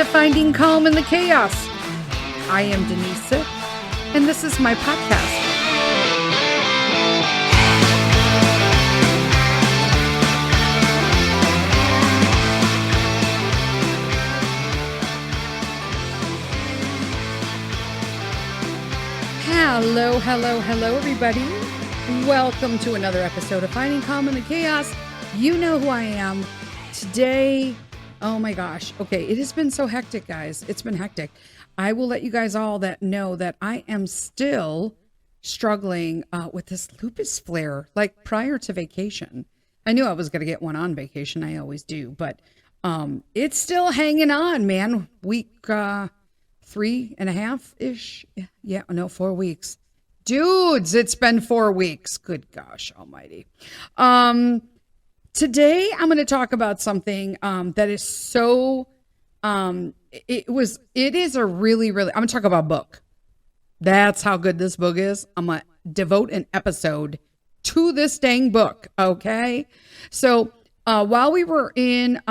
to Finding Calm in the Chaos. I am Denise Sith, and this is my podcast. Hello, everybody. Welcome to another episode of Finding Calm in the Chaos. You know who I am. Today, oh my gosh. Okay, it has been so hectic, guys. It's been hectic. I will let you guys all know that I am still struggling with this lupus flare, like prior to vacation. I knew I was going to get one on vacation. I always do, but it's still hanging on, man. Week 3.5-ish. Yeah, no, 4 weeks. Dudes, it's been 4 weeks. Good gosh almighty. Today I'm going to talk about something that is so it is a really I'm going to talk about a book. That's how good this book is. I'm going to devote an episode to this dang book, okay? So, while we were in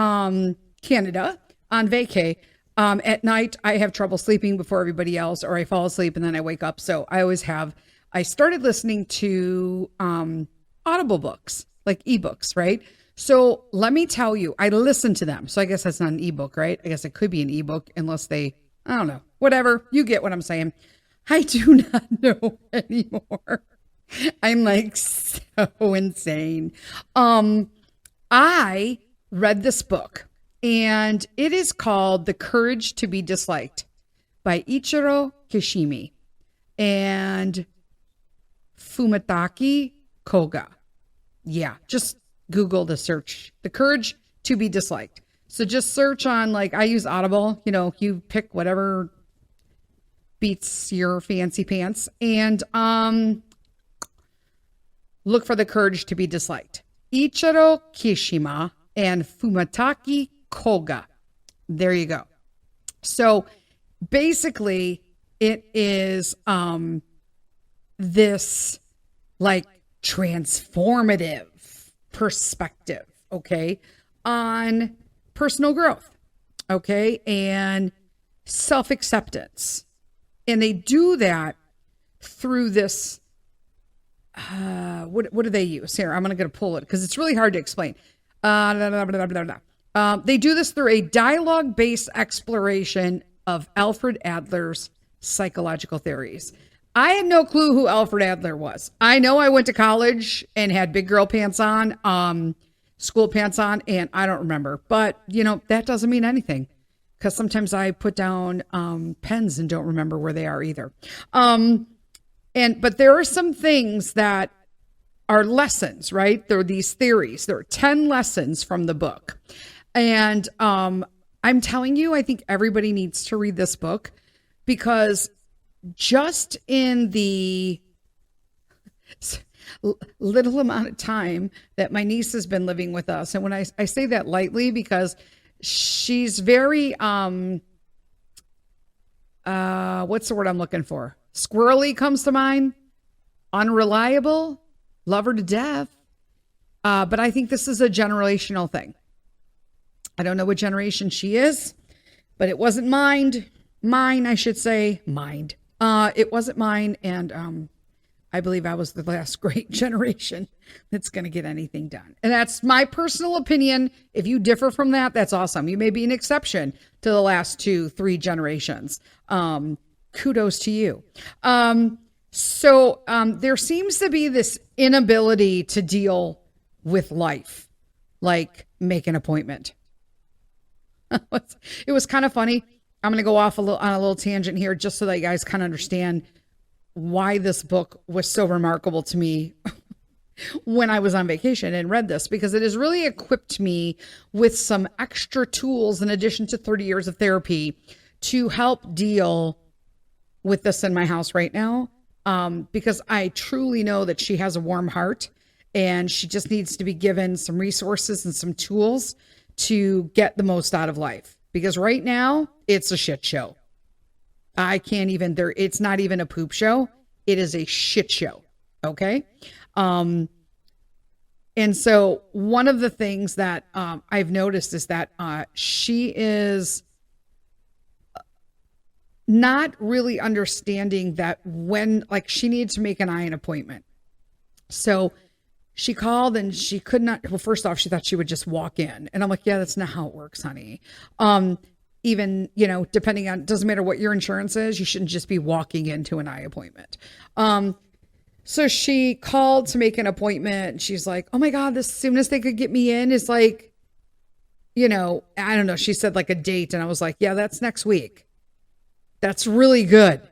Canada on vacay, at night, I have trouble sleeping before everybody else, or I fall asleep and then I wake up. So I started listening to Audible books, like ebooks, right? So let me tell you, I listened to them. So I guess that's not an ebook, right? I guess it could be an ebook unless I don't know, whatever. You get what I'm saying. I do not know anymore. I'm like so insane. I read this book. And it is called The Courage to be Disliked by Ichiro Kishimi and Fumitake Koga. Yeah, just Google the search. The Courage to be Disliked. So just search on, like, I use Audible. You know, you pick whatever beats your fancy pants. And look for The Courage to be Disliked. Ichiro Kishima and Fumitake Koga. There you go. So basically it is this like transformative perspective, okay, on personal growth, okay, and self-acceptance. And they do that through this what do they use here? I'm gonna pull it because it's really hard to explain. They do this through a dialogue-based exploration of Alfred Adler's psychological theories. I had no clue who Alfred Adler was. I know I went to college and had big girl pants on, school pants on, and I don't remember. But, you know, that doesn't mean anything because sometimes I put down pens and don't remember where they are either. But there are some things that are lessons, right? There are these theories. There are 10 lessons from the book. And I'm telling you, I think everybody needs to read this book because just in the little amount of time that my niece has been living with us, and when I say that lightly because she's very, what's the word I'm looking for? Squirrely comes to mind. Unreliable. Love her to death. But I think this is a generational thing. I don't know what generation she is, but it wasn't mine. I should say. It wasn't mine. And I believe I was the last great generation that's going to get anything done. And that's my personal opinion. If you differ from that, that's awesome. You may be an exception to the last 2-3 generations. Kudos to you. So there seems to be this inability to deal with life, like make an appointment. It was kind of funny. I'm going to go off on a little tangent here just so that you guys kind of understand why this book was so remarkable to me when I was on vacation and read this, because it has really equipped me with some extra tools in addition to 30 years of therapy to help deal with this in my house right now. Because I truly know that she has a warm heart and she just needs to be given some resources and some tools to get the most out of life. Because right now it's a shit show. It's not even a poop show. It is a shit show. Okay. And so one of the things that I've noticed is that she is not really understanding that when, like, she needed to make an eye appointment. So she called and she could not, well, first off, she thought she would just walk in. And I'm like, yeah, that's not how it works, honey. Even, depending on, doesn't matter what your insurance is, you shouldn't just be walking into an eye appointment. So she called to make an appointment. She's like, oh my God, the soonest they could get me in is like, I don't know. She said like a date. And I was like, yeah, that's next week. That's really good.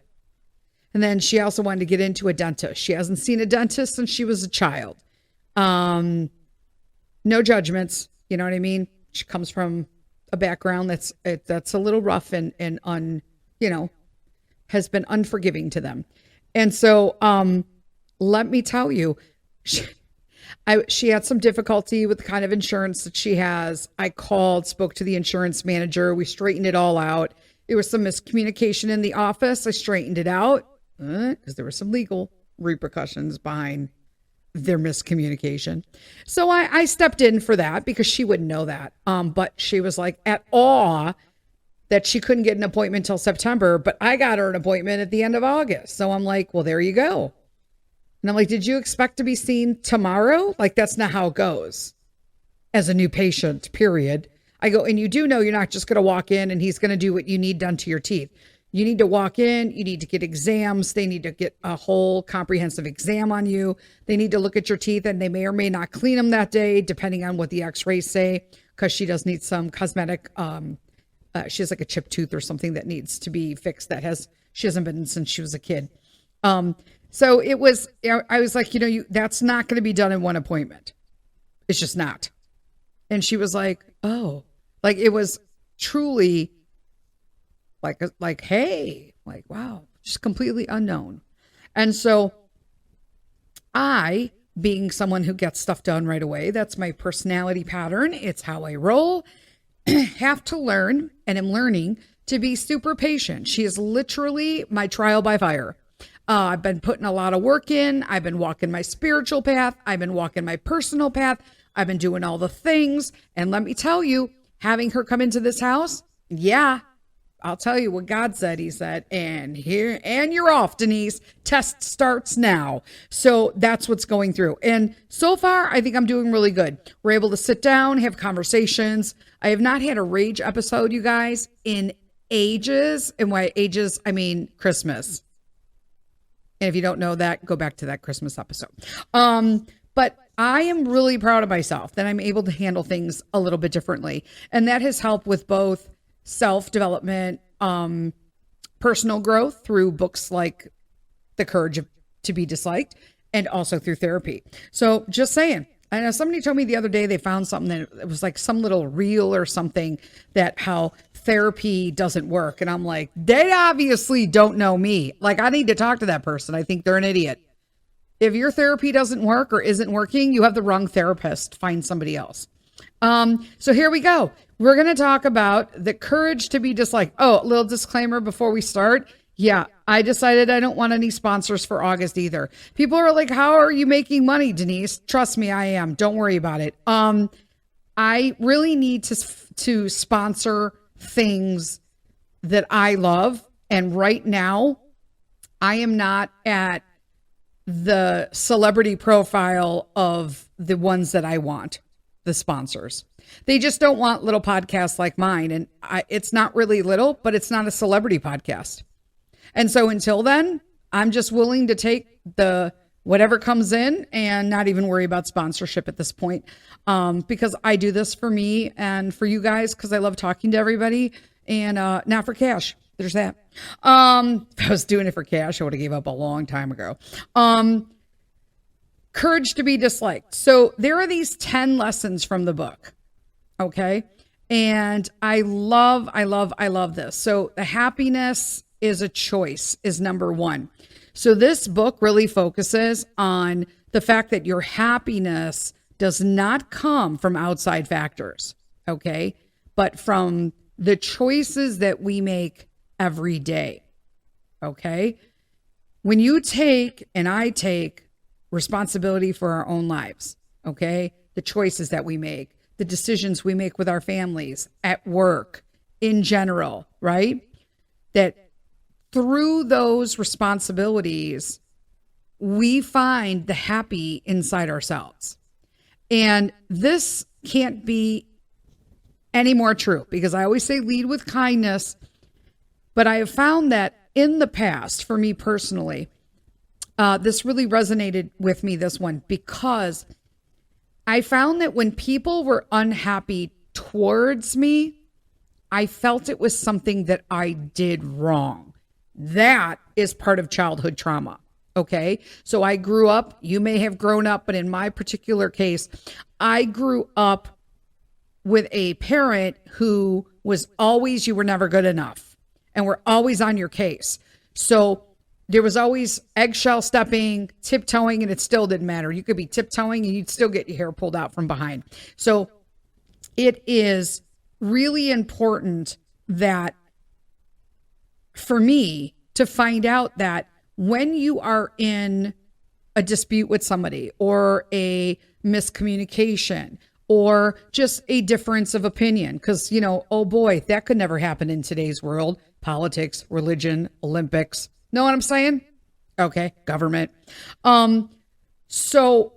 And then she also wanted to get into a dentist. She hasn't seen a dentist since she was a child. No judgments. You know what I mean? She comes from a background that's a little rough and has been unforgiving to them. And so, let me tell you, she had some difficulty with the kind of insurance that she has. I called, spoke to the insurance manager. We straightened it all out. There was some miscommunication in the office. I straightened it out because there were some legal repercussions behind their miscommunication. So I stepped in for that because she wouldn't know that. But she was like at awe that she couldn't get an appointment till September, but I got her an appointment at the end of August. So I'm like, well, there you go. And I'm like, did you expect to be seen tomorrow? Like, that's not how it goes as a new patient, period. I go, and you do know you're not just going to walk in and he's going to do what you need done to your teeth. You need to walk in, you need to get exams. They need to get a whole comprehensive exam on you. They need to look at your teeth and they may or may not clean them that day, depending on what the x-rays say, because she does need some cosmetic, she has like a chipped tooth or something that needs to be fixed she hasn't been since she was a kid. So it was, I was like, that's not going to be done in one appointment. It's just not. And she was like, oh, like it was truly like, hey, like, wow, just completely unknown. And so I, being someone who gets stuff done right away, that's my personality pattern. It's how I roll. Have to learn, and am learning to be super patient. She is literally my trial by fire. I've been putting a lot of work in. I've been walking my spiritual path. I've been walking my personal path. I've been doing all the things. And let me tell you, having her come into this house, yeah, I'll tell you what God said. He said, and you're off, Denise. Test starts now. So that's what's going through. And so far, I think I'm doing really good. We're able to sit down, have conversations. I have not had a rage episode, you guys, in ages. And by ages, I mean Christmas. And if you don't know that, go back to that Christmas episode. But I am really proud of myself that I'm able to handle things a little bit differently. And that has helped with both self-development, personal growth through books like The Courage to Be Disliked, and also through therapy. So just saying, I know somebody told me the other day they found something that it was like some little reel or something that how therapy doesn't work. And I'm like, they obviously don't know me. Like, I need to talk to that person. I think they're an idiot. If your therapy doesn't work or isn't working, you have the wrong therapist. Find somebody else. So here we go. We're going to talk about the courage to be disliked. Oh, a little disclaimer before we start. Yeah, I decided I don't want any sponsors for August either. People are like, how are you making money, Denise? Trust me, I am. Don't worry about it. I really need to sponsor things that I love. And right now, I am not at the celebrity profile of the ones that I want, the sponsors. They just don't want little podcasts like mine. And it's not really little, but it's not a celebrity podcast. And so until then, I'm just willing to take the whatever comes in and not even worry about sponsorship at this point. Because I do this for me and for you guys, because I love talking to everybody and not for cash. There's that. If I was doing it for cash, I would have gave up a long time ago. Courage to be disliked. So there are these 10 lessons from the book. Okay. And I love this. So the happiness is a choice is number one. So this book really focuses on the fact that your happiness does not come from outside factors. Okay. But from the choices that we make every day. Okay. When you take and I take responsibility for our own lives, okay, the choices that we make, the decisions we make with our families, at work, in general, right? That through those responsibilities, we find the happy inside ourselves. And this can't be any more true, because I always say lead with kindness. But I have found that in the past, for me personally, this really resonated with me, this one, because I found that when people were unhappy towards me, I felt it was something that I did wrong. That is part of childhood trauma. Okay. So I grew up, you may have grown up, but in my particular case, I grew up with a parent who was always, you were never good enough, and were always on your case. So there was always eggshell stepping, tiptoeing, and it still didn't matter. You could be tiptoeing and you'd still get your hair pulled out from behind. So it is really important that for me to find out that when you are in a dispute with somebody, or a miscommunication, or just a difference of opinion, because, oh boy, that could never happen in today's world. Politics, religion, Olympics. Know what I'm saying? Okay, government. So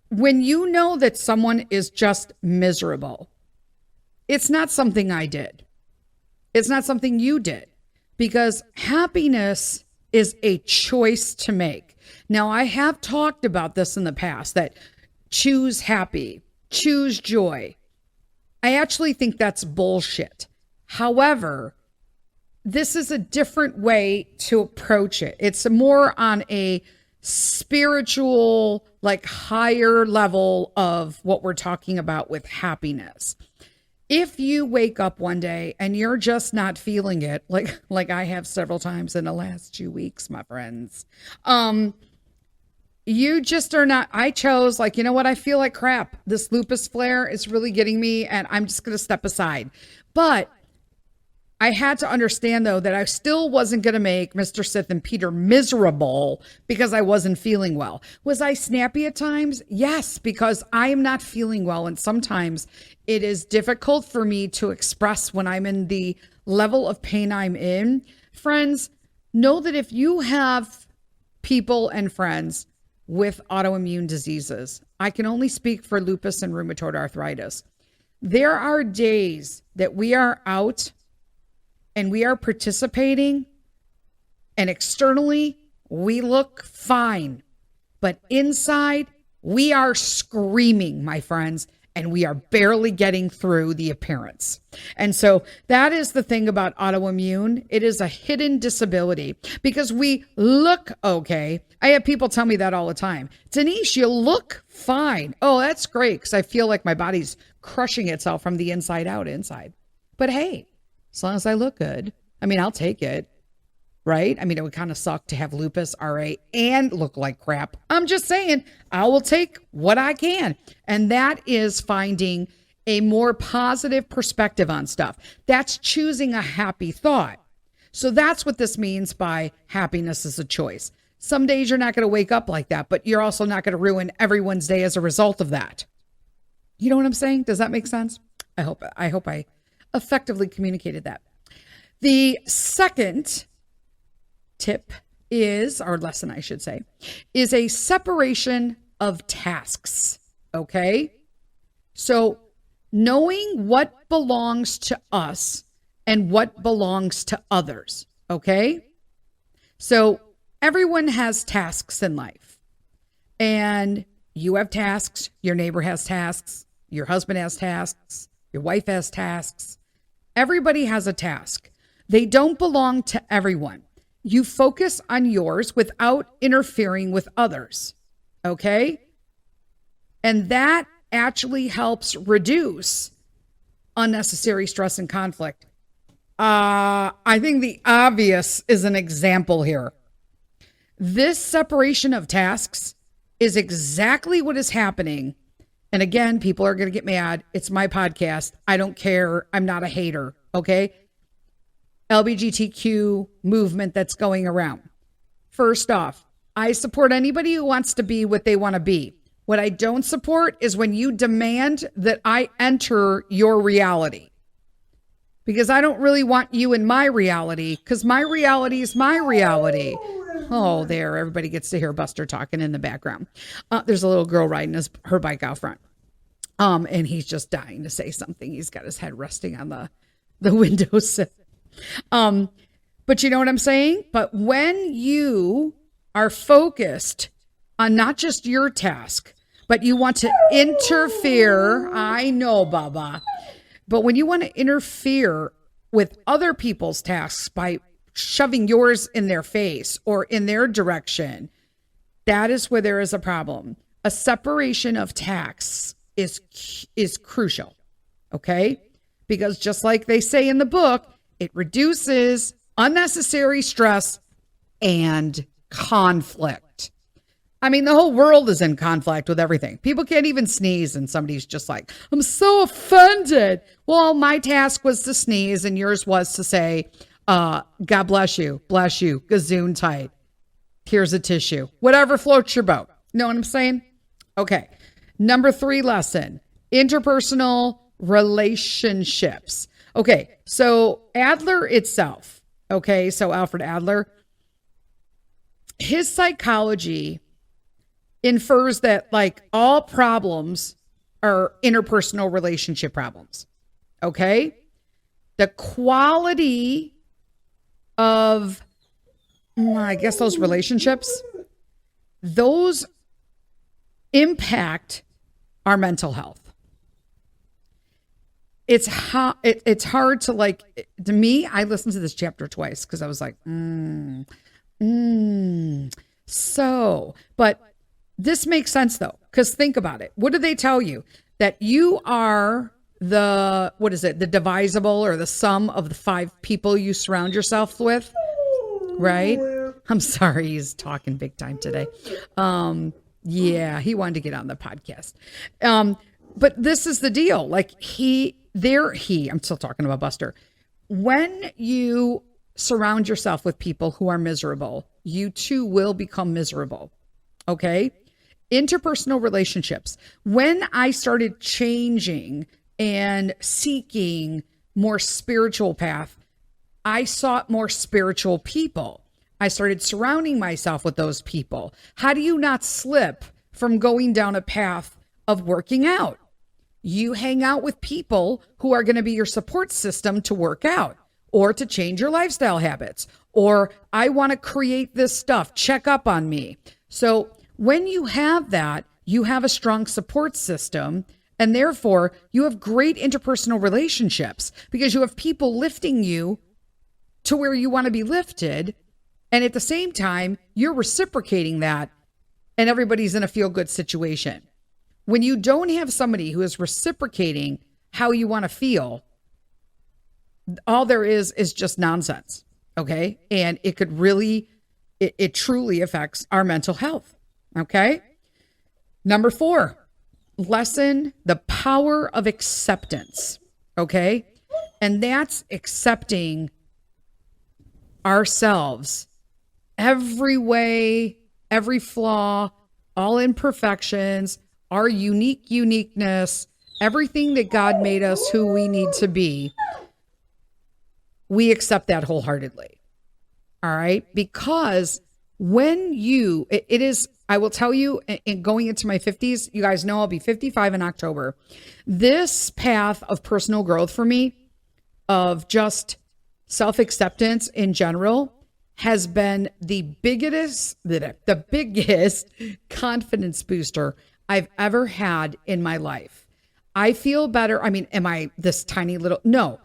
when you know that someone is just miserable, it's not something I did. It's not something you did, because happiness is a choice to make. Now, I have talked about this in the past, that choose happy, choose joy. I actually think that's bullshit. However, this is a different way to approach it. It's more on a spiritual, like higher level of what we're talking about with happiness. If you wake up one day and you're just not feeling it, like I have several times in the last 2 weeks, my friends, you just are not, I chose, you know what? I feel like crap. This lupus flare is really getting me, and I'm just going to step aside. But I had to understand, though, that I still wasn't going to make Mr. Sith and Peter miserable because I wasn't feeling well. Was I snappy at times? Yes, because I am not feeling well. And sometimes it is difficult for me to express when I'm in the level of pain I'm in. Friends, know that if you have people and friends with autoimmune diseases, I can only speak for lupus and rheumatoid arthritis. There are days that we are out and we are participating, and externally we look fine, but inside we are screaming, my friends, and we are barely getting through the appearance. And so that is the thing about autoimmune. It is a hidden disability, because we look okay. I have people tell me that all the time. Denise, you look fine. Oh, that's great, because I feel like my body's crushing itself from the inside out inside. But hey, as long as I look good, I'll take it, right? It would kind of suck to have lupus, RA, and look like crap. I'm just saying, I will take what I can. And that is finding a more positive perspective on stuff. That's choosing a happy thought. So that's what this means by happiness is a choice. Some days you're not going to wake up like that, but you're also not going to ruin everyone's day as a result of that. You know what I'm saying? Does that make sense? I hope I effectively communicated that. The second tip is, or lesson I should say, is a separation of tasks. Okay? So knowing what belongs to us and what belongs to others. Okay? So everyone has tasks in life, and you have tasks, your neighbor has tasks, your husband has tasks, your wife has tasks. Everybody has a task. They don't belong to everyone. You focus on yours without interfering with others. Okay? And that actually helps reduce unnecessary stress and conflict. I think the obvious is an example here. This separation of tasks is exactly what is happening. And again, people are going to get mad. It's my podcast. I don't care. I'm not a hater. Okay. LGBTQ movement that's going around. First off, I support anybody who wants to be what they want to be. What I don't support is when you demand that I enter your reality. because I don't really want you in my reality, because my reality is my reality. Oh, there. Everybody gets to hear Buster talking in the background. There's a little girl riding her bike out front. And he's just dying to say something. He's got his head resting on the windowsill. But you know what I'm saying? But when you are focused on not just your task, but you want to interfere, I know, Baba, but when you want to interfere with other people's tasks by shoving yours in their face or in their direction, that is where there is a problem. A separation of tasks is crucial, okay? Because just like they say in the book, it reduces unnecessary stress and conflict. I mean, the whole world is in conflict with everything. People can't even sneeze and somebody's just like, I'm so offended. Well, my task was to sneeze and yours was to say, God bless you, gazoon tight. Here's a tissue. Whatever floats your boat. Know what I'm saying? Okay. Number 3 lesson, interpersonal relationships. Okay, so Adler itself, okay, so Alfred Adler, his psychology infers that like all problems are interpersonal relationship problems, okay? The quality of, I guess those relationships, those impact our mental health. It's hard to like, to me, I listened to this chapter twice because I was like, so, but this makes sense though, because think about it. What do they tell you? That you are the, what is it? The divisible or the sum of the 5 people you surround yourself with, right? I'm sorry, he's talking big time today. Yeah, he wanted to get on the podcast. But this is the deal. Like I'm still talking about Buster. When you surround yourself with people who are miserable, you too will become miserable. Okay? Interpersonal relationships. When I started changing and seeking more spiritual path, I sought more spiritual people. I started surrounding myself with those people. How do you not slip from going down a path of working out? You hang out with people who are going to be your support system to work out or to change your lifestyle habits, or I want to create this stuff, check up on me. So when you have that, you have a strong support system, and therefore you have great interpersonal relationships because you have people lifting you to where you want to be lifted. And at the same time, you're reciprocating that and everybody's in a feel-good situation. When you don't have somebody who is reciprocating how you want to feel, all there is just nonsense, okay? And it could really, it truly affects our mental health, okay? Number 4, lessen the power of acceptance, okay? And that's accepting ourselves, every way, every flaw, all imperfections, our uniqueness, everything that God made us who we need to be. We accept that wholeheartedly. All right. Because when it is, I will tell you, in going into my 50s, you guys know I'll be 55 in October. This path of personal growth for me, of just self-acceptance in general, has been the biggest confidence booster I've ever had in my life. I feel better. I mean, am I this tiny little? No,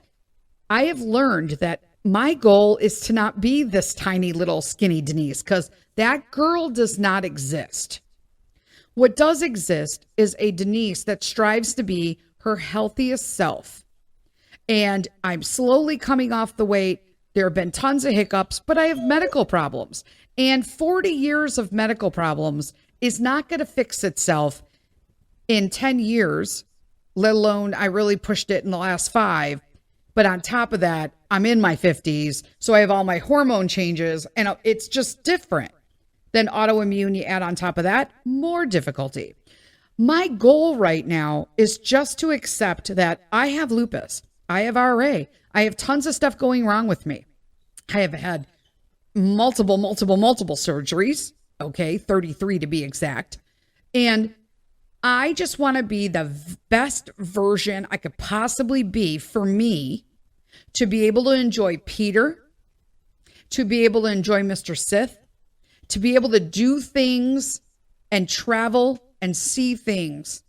I have learned that my goal is to not be this tiny little skinny Denise, because that girl does not exist. What does exist is a Denise that strives to be her healthiest self. And I'm slowly coming off the weight. There have been tons of hiccups, but I have medical problems. And 40 years of medical problems is not going to fix itself in 10 years, let alone I really pushed it in the last 5. But on top of that, I'm in my 50s, so I have all my hormone changes, and it's just different. Then autoimmune, you add on top of that, more difficulty. My goal right now is just to accept that I have lupus, I have RA, I I have tons of stuff going wrong with me. I have had multiple surgeries. Okay. 33 to be exact. And I just want to be the best version I could possibly be for me, to be able to enjoy Peter, to be able to enjoy Mr. Sith, to be able to do things and travel and see things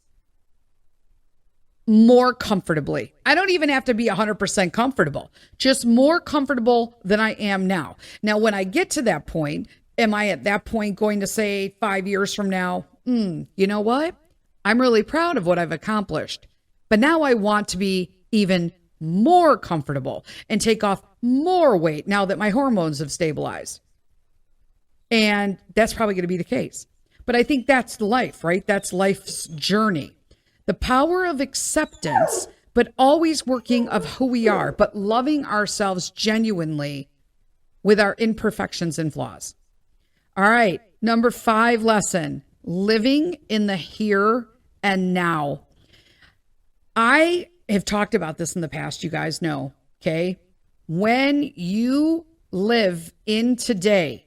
more comfortably. I don't even have to be 100% comfortable, just more comfortable than I am now. Now, when I get to that point, am I at that point going to say 5 years from now, you know what? I'm really proud of what I've accomplished, but now I want to be even more comfortable and take off more weight now that my hormones have stabilized. And that's probably going to be the case. But I think that's life, right? That's life's journey. The power of acceptance, but always working of who we are, but loving ourselves genuinely with our imperfections and flaws. All right. Number 5 lesson, living in the here and now. I have talked about this in the past. You guys know, okay? When you live in today,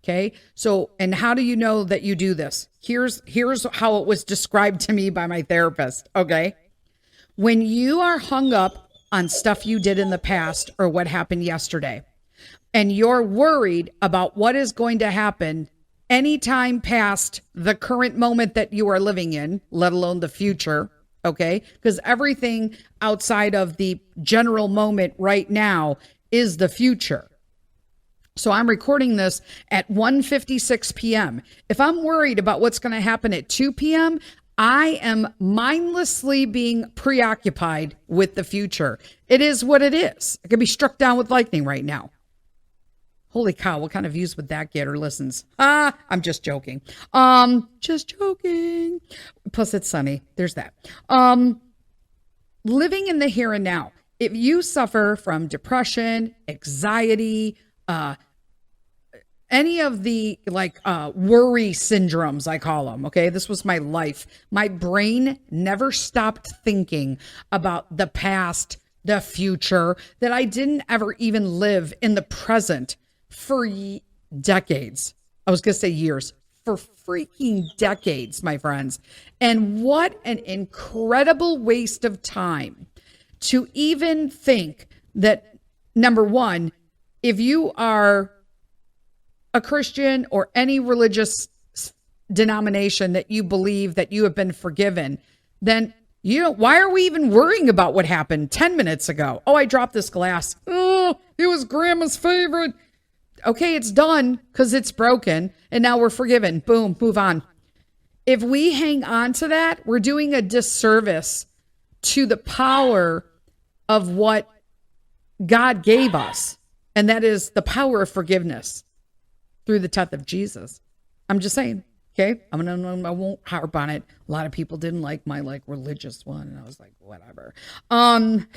okay? So, and how do you know that you do this? Here's how it was described to me by my therapist, okay? When you are hung up on stuff you did in the past or what happened yesterday, and you're worried about what is going to happen anytime past the current moment that you are living in, let alone the future, okay? Because everything outside of the general moment right now is the future. So I'm recording this at 1:56 p.m. If I'm worried about what's going to happen at 2 p.m., I am mindlessly being preoccupied with the future. It is what it is. I could be struck down with lightning right now. Holy cow, what kind of views would that get or listens? I'm just joking. Just joking. Plus it's sunny. There's that. Living in the here and now. If you suffer from depression, anxiety, any of the worry syndromes, I call them, okay? This was my life. My brain never stopped thinking about the past, the future, that I didn't ever even live in the present for decades. I was going to say years, for freaking decades, my friends. And what an incredible waste of time to even think that, number one, if you are a Christian or any religious denomination that you believe that you have been forgiven, then why are we even worrying about what happened 10 minutes ago? Oh, I dropped this glass. Oh, it was grandma's favorite. Okay, it's done because it's broken and now we're forgiven. Boom, move on. If we hang on to that, we're doing a disservice to the power of what God gave us. And that is the power of forgiveness through the death of Jesus. I'm just saying, okay? I won't harp on it. A lot of people didn't like my religious one. And I was like, whatever. I'm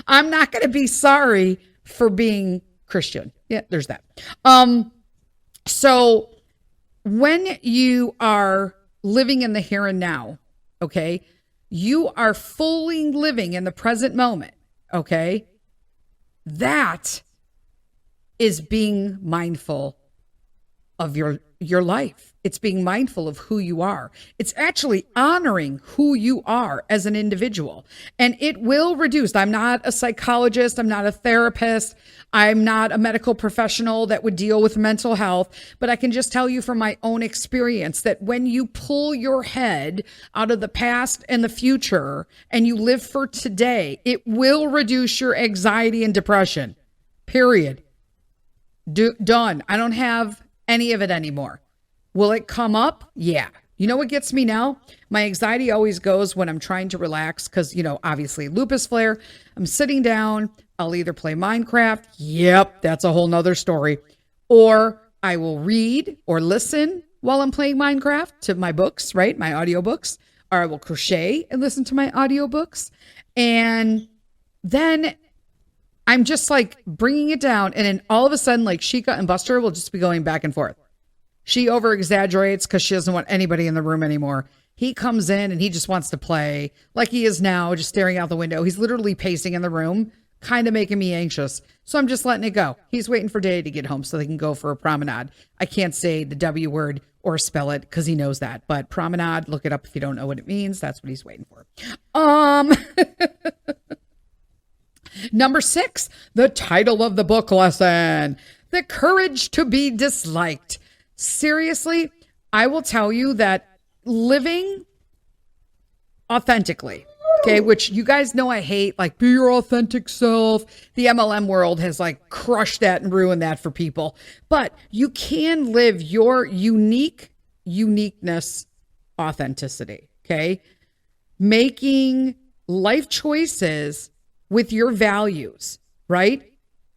not going to be sorry for being Christian. Yeah, there's that. So when you are living in the here and now, okay, you are fully living in the present moment, okay? That is being mindful of your life. It's being mindful of who you are. It's actually honoring who you are as an individual. And it will reduce. I'm not a psychologist. I'm not a therapist. I'm not a medical professional that would deal with mental health. But I can just tell you from my own experience that when you pull your head out of the past and the future and you live for today, it will reduce your anxiety and depression. Period. Done. I don't have any of it anymore. Will it come up? Yeah. You know what gets me now? My anxiety always goes when I'm trying to relax because, obviously lupus flare. I'm sitting down. I'll either play Minecraft. Yep, that's a whole nother story. Or I will read or listen while I'm playing Minecraft to my books, right? My audiobooks. Or I will crochet and listen to my audiobooks. And then I'm just bringing it down. And then all of a sudden, Sheikah and Buster will just be going back and forth. She over exaggerates because she doesn't want anybody in the room anymore. He comes in and he just wants to play like he is now, just staring out the window. He's literally pacing in the room, kind of making me anxious. So I'm just letting it go. He's waiting for Day to get home so they can go for a promenade. I can't say the W word or spell it because he knows that. But promenade, look it up if you don't know what it means. That's what he's waiting for. Number 6, the title of the book lesson, The Courage to be Disliked. Seriously, I will tell you that living authentically, okay, which you guys know I hate, like be your authentic self. The MLM world has like crushed that and ruined that for people. But you can live your uniqueness, authenticity, okay? Making life choices with your values, right?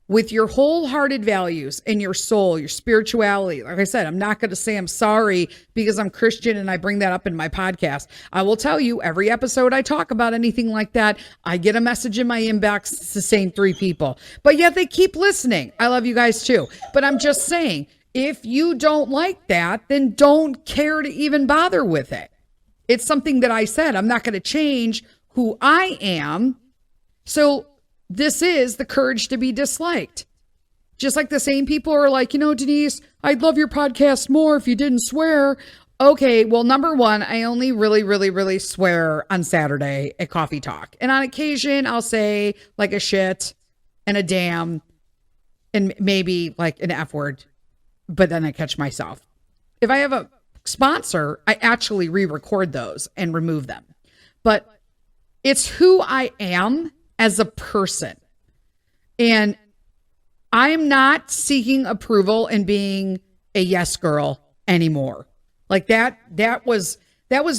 With your wholehearted values and your soul, your spirituality. Like I said, I'm not going to say I'm sorry because I'm Christian and I bring that up in my podcast. I will tell you, every episode I talk about anything like that, I get a message in my inbox. It's the same 3 people, but yet they keep listening. I love you guys too. But I'm just saying, if you don't like that, then don't care to even bother with it. It's something that I said. I'm not going to change who I am. So this is the courage to be disliked. Just like the same people are like, Denise, I'd love your podcast more if you didn't swear. Okay, well, number 1, I only really swear on Saturday at Coffee Talk. And on occasion, I'll say like a shit and a damn and maybe like an F word, but then I catch myself. If I have a sponsor, I actually re-record those and remove them. But it's who I am as a person. And I'm not seeking approval and being a yes girl anymore. Like that was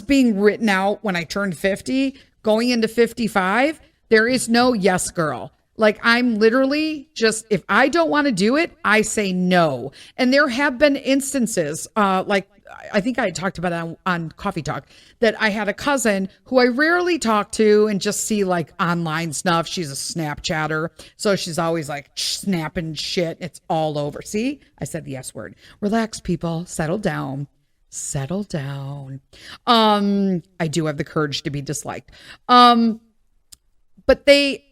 being written out when I turned 50, going into 55. There is no yes girl. Like I'm literally just, if I don't want to do it, I say no. And there have been instances, like I think I talked about it on Coffee Talk, that I had a cousin who I rarely talk to and just see like online stuff. She's a Snapchatter. So she's always like snapping shit. It's all over. See, I said the S word. Relax, people. Settle down. Settle down. I do have the courage to be disliked. But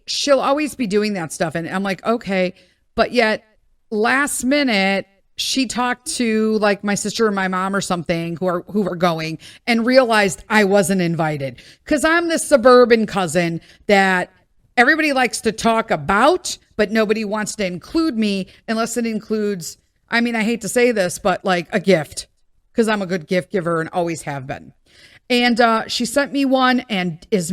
she'll always be doing that stuff. And I'm like, okay. But yet last minute, she talked to like my sister or my mom or something who were going and realized I wasn't invited because I'm the suburban cousin that everybody likes to talk about, but nobody wants to include me unless it includes, I mean, I hate to say this, but like a gift because I'm a good gift giver and always have been. And she sent me one, and as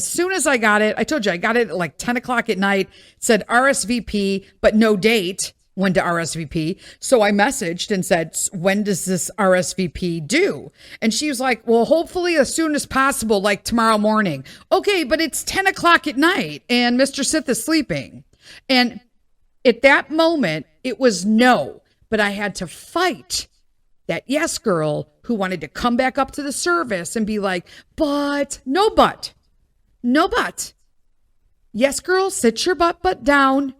soon as I got it, I told you I got it at like 10 o'clock at night. It said RSVP, but no date. When to RSVP. So I messaged and said, when does this RSVP due? And she was like, well, hopefully as soon as possible, like tomorrow morning. Okay, but it's 10 o'clock at night and Mr. Sith is sleeping. And at that moment, it was no, but I had to fight that yes girl who wanted to come back up to the service and be like, but. Yes girl, sit your butt down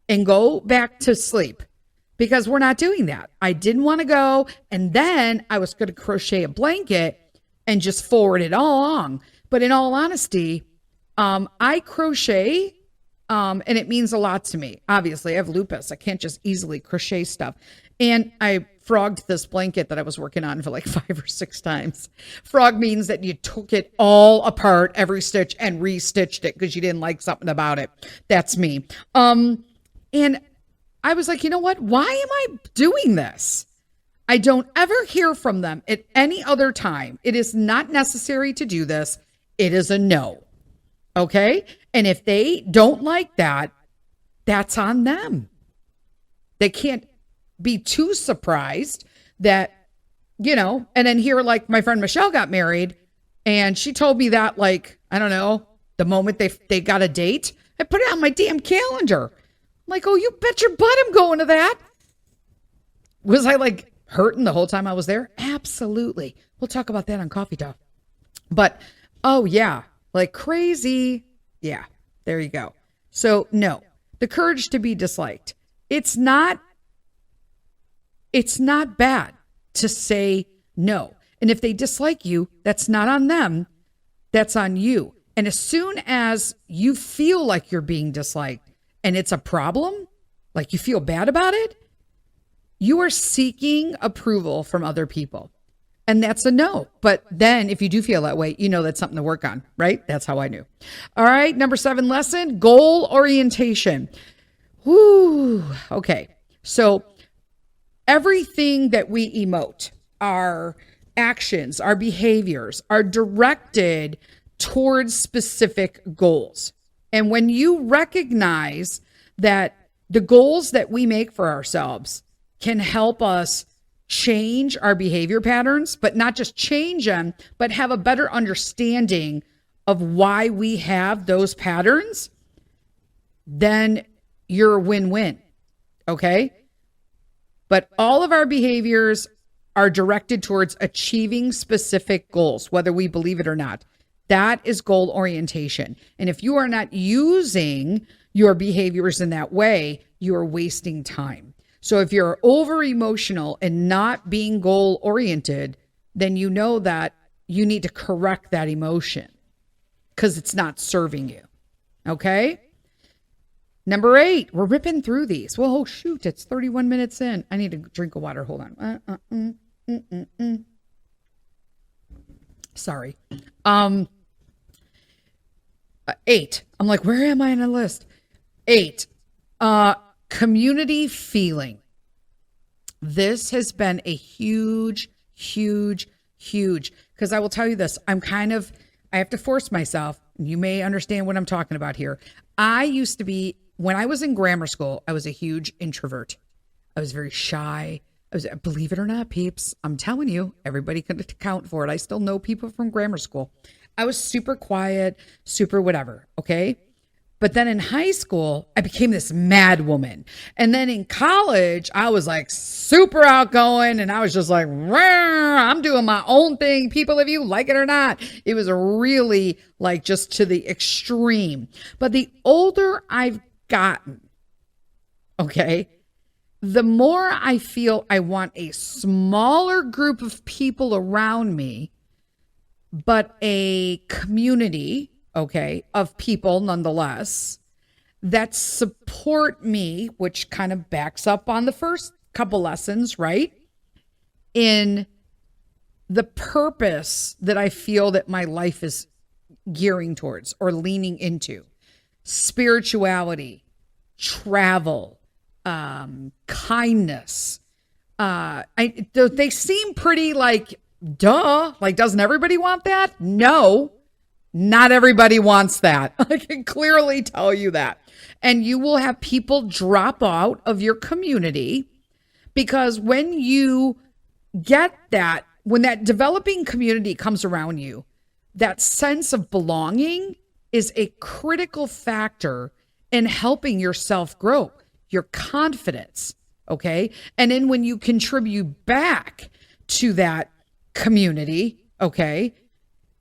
and go back to sleep because we're not doing that. I didn't want to go. And then I was going to crochet a blanket and just forward it all along. But in all honesty, I crochet and it means a lot to me. Obviously, I have lupus. I can't just easily crochet stuff. And I frogged this blanket that I was working on for like 5 or 6 times. Frog means that you took it all apart, every stitch, and restitched it because you didn't like something about it. That's me. And I was like, you know what? Why am I doing this? I don't ever hear from them at any other time. It is not necessary to do this. It is a no. Okay? And if they don't like that, that's on them. They can't be too surprised that, and then here, like my friend Michelle got married and she told me that, like, I don't know, the moment they got a date, I put it on my damn calendar. I'm like, oh, you bet your butt I'm going to that. Was I like hurting the whole time I was there? Absolutely. We'll talk about that on Coffee Talk. But, oh yeah, like crazy. Yeah, there you go. So no, the courage to be disliked. It's not bad to say no. And if they dislike you, that's not on them, that's on you. And as soon as you feel like you're being disliked and it's a problem, like you feel bad about it, you are seeking approval from other people. And that's a no. But then if you do feel that way, you know that's something to work on, right? That's how I knew. All right. Number 7 lesson, goal orientation. Whoo. Okay. So everything that we emote, our actions, our behaviors are directed towards specific goals. And when you recognize that the goals that we make for ourselves can help us change our behavior patterns, but not just change them, but have a better understanding of why we have those patterns, then you're a win-win. Okay? But all of our behaviors are directed towards achieving specific goals, whether we believe it or not. That is goal orientation. And if you are not using your behaviors in that way, you are wasting time. So if you're over emotional and not being goal oriented, then you know that you need to correct that emotion because it's not serving you. Okay? Number 8, we're ripping through these. Well, oh shoot, it's 31 minutes in. I need a drink of water. Hold on. Sorry. 8. I'm like, where am I on the list? 8. Community feeling. This has been a huge, because I will tell you this, I have to force myself. You may understand what I'm talking about here. I used to be, when I was in grammar school, I was a huge introvert. I was very shy. Believe it or not, peeps, I'm telling you, everybody can account for it. I still know people from grammar school. I was super quiet, super whatever. Okay. But then in high school, I became this mad woman. And then in college, I was like super outgoing and I was just like, I'm doing my own thing. People, if you like it or not, it was really like just to the extreme. But the older I've gotten, okay, the more I feel I want a smaller group of people around me, but a community, okay, of people nonetheless that support me, which kind of backs up on the first couple lessons, right? In the purpose that I feel that my life is gearing towards or leaning into. Spirituality, travel, kindness. They seem pretty like, duh, like doesn't everybody want that? No. Not everybody wants that. I can clearly tell you that. And you will have people drop out of your community because when you get that, when that developing community comes around you, that sense of belonging is a critical factor in helping yourself grow, your confidence, okay? And then when you contribute back to that community, okay,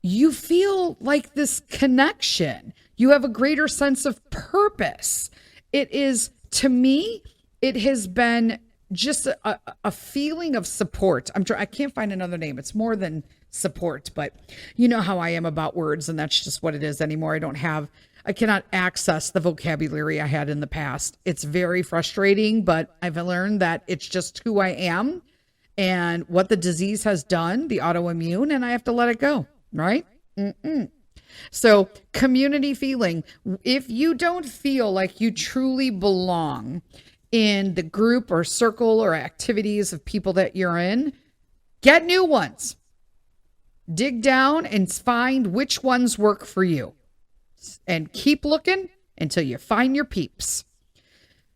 you feel like this connection. You have a greater sense of purpose. It is, to me, it has been just a feeling of support. I can't find another name. It's more than support, but you know how I am about words, and that's just what it is anymore. I cannot access the vocabulary I had in the past. It's very frustrating, but I've learned that it's just who I am and what the disease has done, the autoimmune, and I have to let it go. Right? So community feeling, if you don't feel like you truly belong in the group or circle or activities of people that you're in, get new ones. Dig down and find which ones work for you and keep looking until you find your peeps.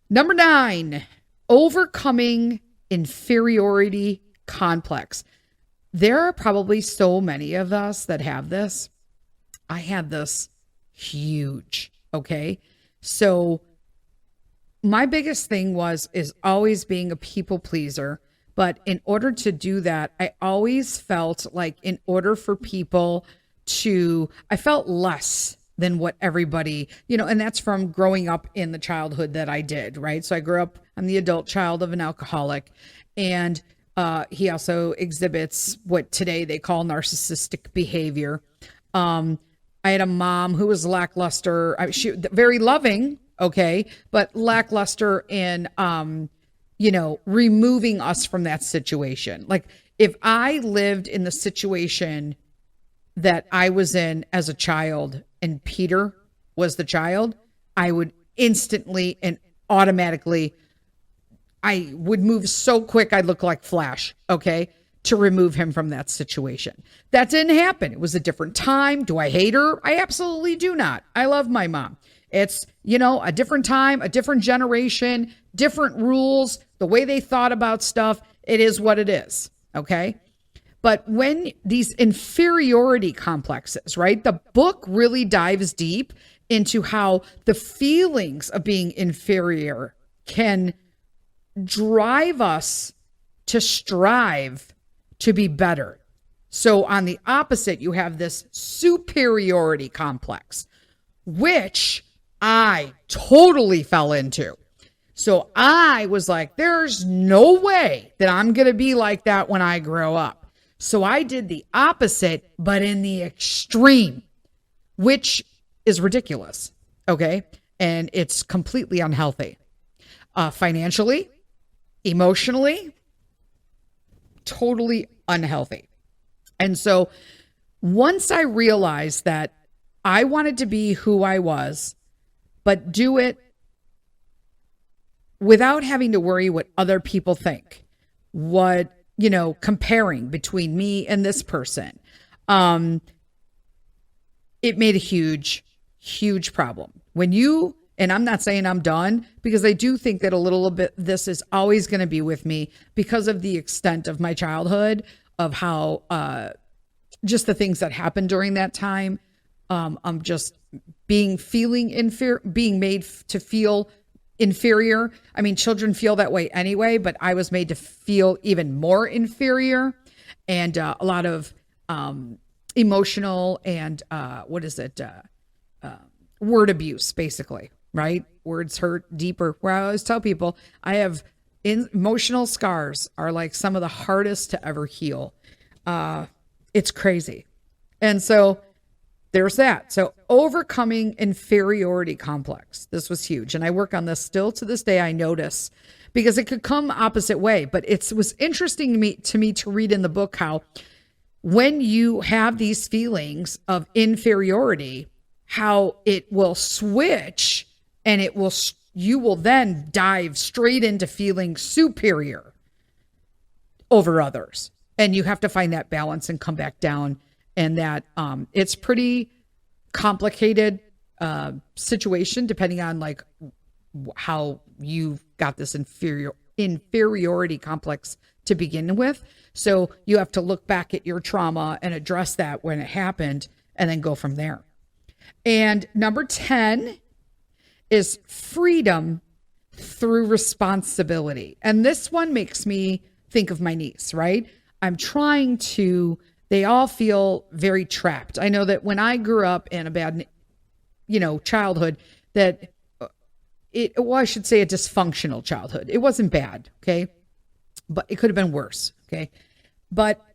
Number 9, overcoming inferiority complex. There are probably so many of us that have this. I had this huge, okay? So my biggest thing is always being a people pleaser. But in order to do that, I always felt like in order for people I felt less than what everybody, and that's from growing up in the childhood that I did, right? So I grew up, I'm the adult child of an alcoholic. And He also exhibits what today they call narcissistic behavior. I had a mom who was lackluster. She very loving, okay, but lackluster in, removing us from that situation. Like if I lived in the situation that I was in as a child and Peter was the child, I would instantly and automatically, I would move so quick I'd look like Flash, okay, to remove him from that situation. That didn't happen. It was a different time. Do I hate her? I absolutely do not. I love my mom. It's, a different time, a different generation, different rules, the way they thought about stuff. It is what it is, okay? But when these inferiority complexes, right? The book really dives deep into how the feelings of being inferior can drive us to strive to be better. So on the opposite, you have this superiority complex, which I totally fell into. So I was like, there's no way that I'm going to be like that when I grow up. So I did the opposite, but in the extreme, which is ridiculous. Okay. And it's completely unhealthy. Financially, emotionally, totally unhealthy. And so once I realized that I wanted to be who I was, but do it without having to worry what other people think, what, comparing between me and this person, it made a huge, huge problem. And I'm not saying I'm done, because I do think that a little bit, this is always going to be with me because of the extent of my childhood, of how, just the things that happened during that time. I'm just being made to feel inferior. I mean, children feel that way anyway, but I was made to feel even more inferior, and a lot of emotional and word abuse, basically, right? Words hurt deeper. Where I always tell people, I have emotional scars are like some of the hardest to ever heal. It's crazy. And so there's that. So overcoming inferiority complex. This was huge. And I work on this still to this day. I notice, because it could come opposite way, but it was interesting to me to read in the book how when you have these feelings of inferiority, how it will switch, and you will then dive straight into feeling superior over others. And you have to find that balance and come back down. And that it's pretty complicated situation, depending on like how you've got this inferiority complex to begin with. So you have to look back at your trauma and address that when it happened, and then go from there. And number 10 is freedom through responsibility. And this one makes me think of my niece, right? They all feel very trapped. I know that when I grew up in a bad, childhood, that I should say a dysfunctional childhood. It wasn't bad, okay? But it could have been worse, okay? But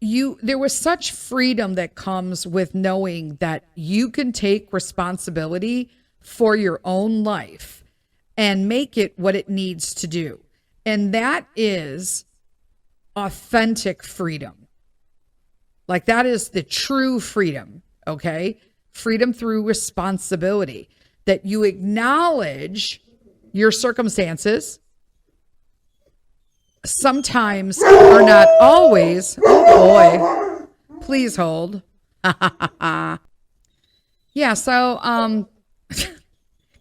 there was such freedom that comes with knowing that you can take responsibility for your own life and make it what it needs to do. And that is authentic freedom. Like that is the true freedom, okay? Freedom through responsibility, that you acknowledge your circumstances. Sometimes are not always. Oh boy, please hold. Yeah, so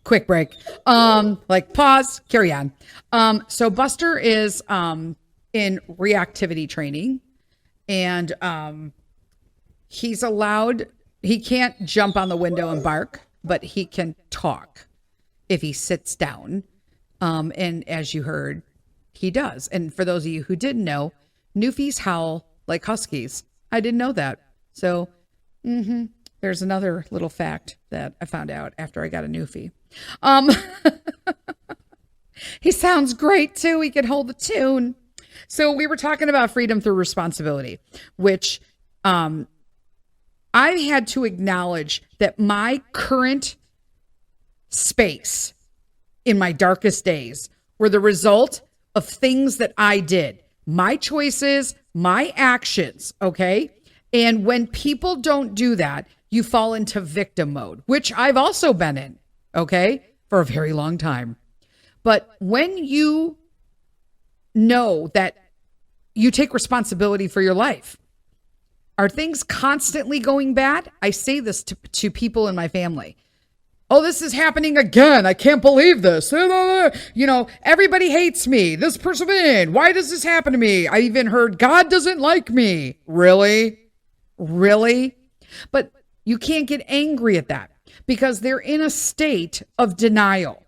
quick break. Pause, carry on. So Buster is in reactivity training, and he can't jump on the window and bark, but he can talk if he sits down. And as you heard, he does. And for those of you who didn't know, Newfies howl like huskies. I didn't know that. So there's another little fact that I found out after I got a Newfie. He sounds great too. He can hold the tune. So we were talking about freedom through responsibility, which I had to acknowledge that my current space in my darkest days were the result of things that I did, my choices, my actions. Okay. And when people don't do that, you fall into victim mode, which I've also been in. Okay. For a very long time. But when you know that you take responsibility for your life, are things constantly going bad? I say this to people in my family. Oh, this is happening again. I can't believe this. You know, everybody hates me. This person, why does this happen to me? I even heard God doesn't like me. Really? Really? But you can't get angry at that because they're in a state of denial.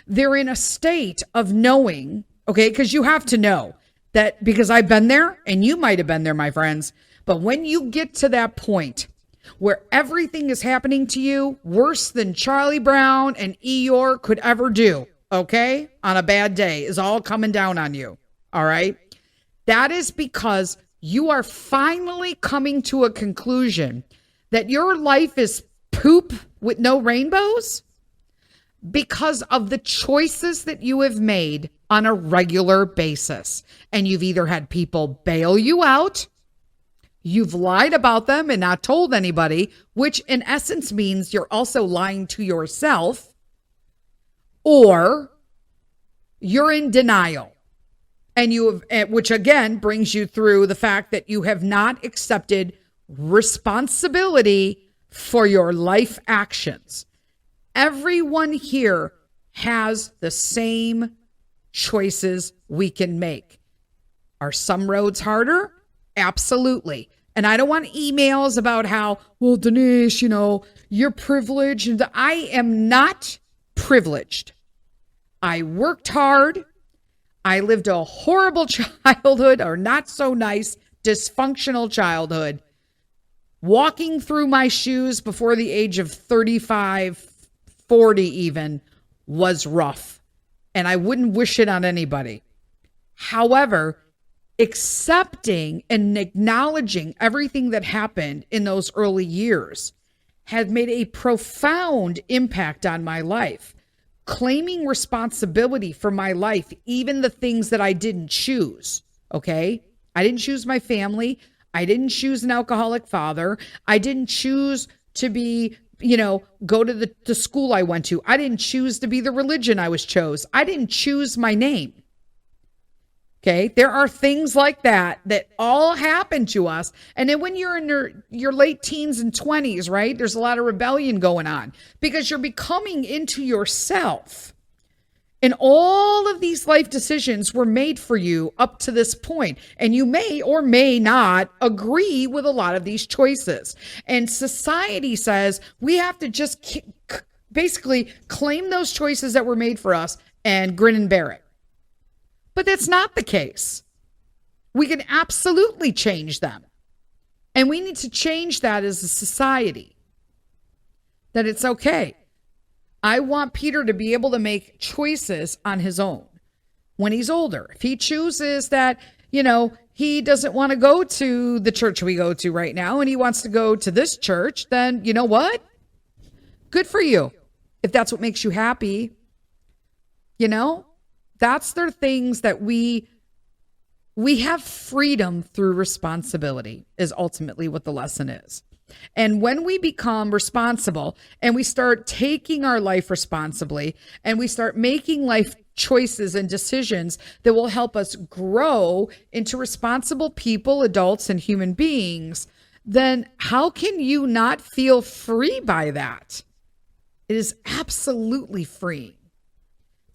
They're in a state of knowing, okay, because you have to know that, because I've been there and you might have been there, my friends. But when you get to that point where everything is happening to you worse than Charlie Brown and Eeyore could ever do, okay, on a bad day, is all coming down on you, all right? That is because you are finally coming to a conclusion that your life is poop with no rainbows because of the choices that you have made on a regular basis. And you've either had people bail you out, you've lied about them and not told anybody, which in essence means you're also lying to yourself, or you're in denial. And you have, which again brings you through the fact that you have not accepted responsibility for your life actions. Everyone here has the same choices we can make. Are some roads harder? Absolutely. And I don't want emails about how, well, Denise, you know, you're privileged. And I am not privileged. I worked hard. I lived a horrible childhood, or not so nice, dysfunctional childhood. Walking through my shoes before the age of 35, 40 even, was rough. And I wouldn't wish it on anybody. However, accepting and acknowledging everything that happened in those early years had made a profound impact on my life. Claiming responsibility for my life, even the things that I didn't choose, okay? I didn't choose my family. I didn't choose an alcoholic father. I didn't choose to be, go to the school I went to. I didn't choose to be the religion I was chose. I didn't choose my name. Okay, there are things like that all happen to us. And then when you're in your late teens and 20s, right, there's a lot of rebellion going on because you're becoming into yourself. And all of these life decisions were made for you up to this point. And you may or may not agree with a lot of these choices. And society says we have to just basically claim those choices that were made for us and grin and bear it. But that's not the case. We can absolutely change them. And we need to change that as a society. That it's okay. I want Peter to be able to make choices on his own when he's older. If he chooses that, he doesn't want to go to the church we go to right now and he wants to go to this church, then you know what? Good for you. If that's what makes you happy, that's the things that we have freedom through responsibility is ultimately what the lesson is. And when we become responsible and we start taking our life responsibly and we start making life choices and decisions that will help us grow into responsible people, adults, and human beings, then how can you not feel free by that? It is absolutely free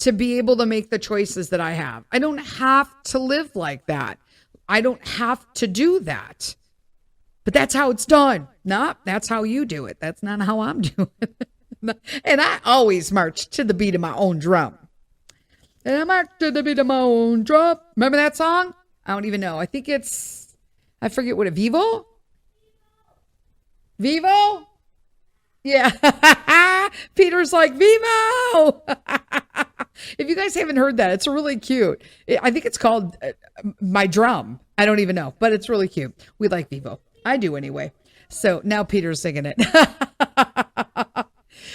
to be able to make the choices that I have. I don't have to live like that. I don't have to do that. But that's how it's done. No, that's how you do it. That's not how I'm doing it. And I always march to the beat of my own drum. And I march to the beat of my own drum. Remember that song? I don't even know. I forget what Vivo? Vivo? Yeah. Peter's like, Vivo. If you guys haven't heard that, it's really cute. I think it's called My Drum. I don't even know, but it's really cute. We like Vivo. I do anyway. So now Peter's singing it.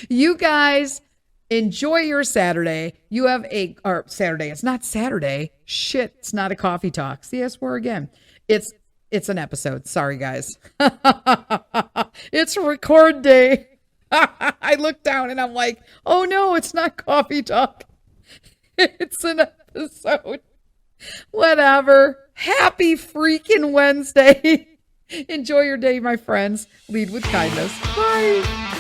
You guys enjoy your Saturday. You have or Saturday. It's not Saturday. Shit. It's not a coffee talk. See, I swear again. It's an episode. Sorry, guys. It's record day. I look down and I'm like, oh no, it's not coffee talk. It's an episode. Whatever. Happy freaking Wednesday. Enjoy your day, my friends. Lead with kindness. Bye.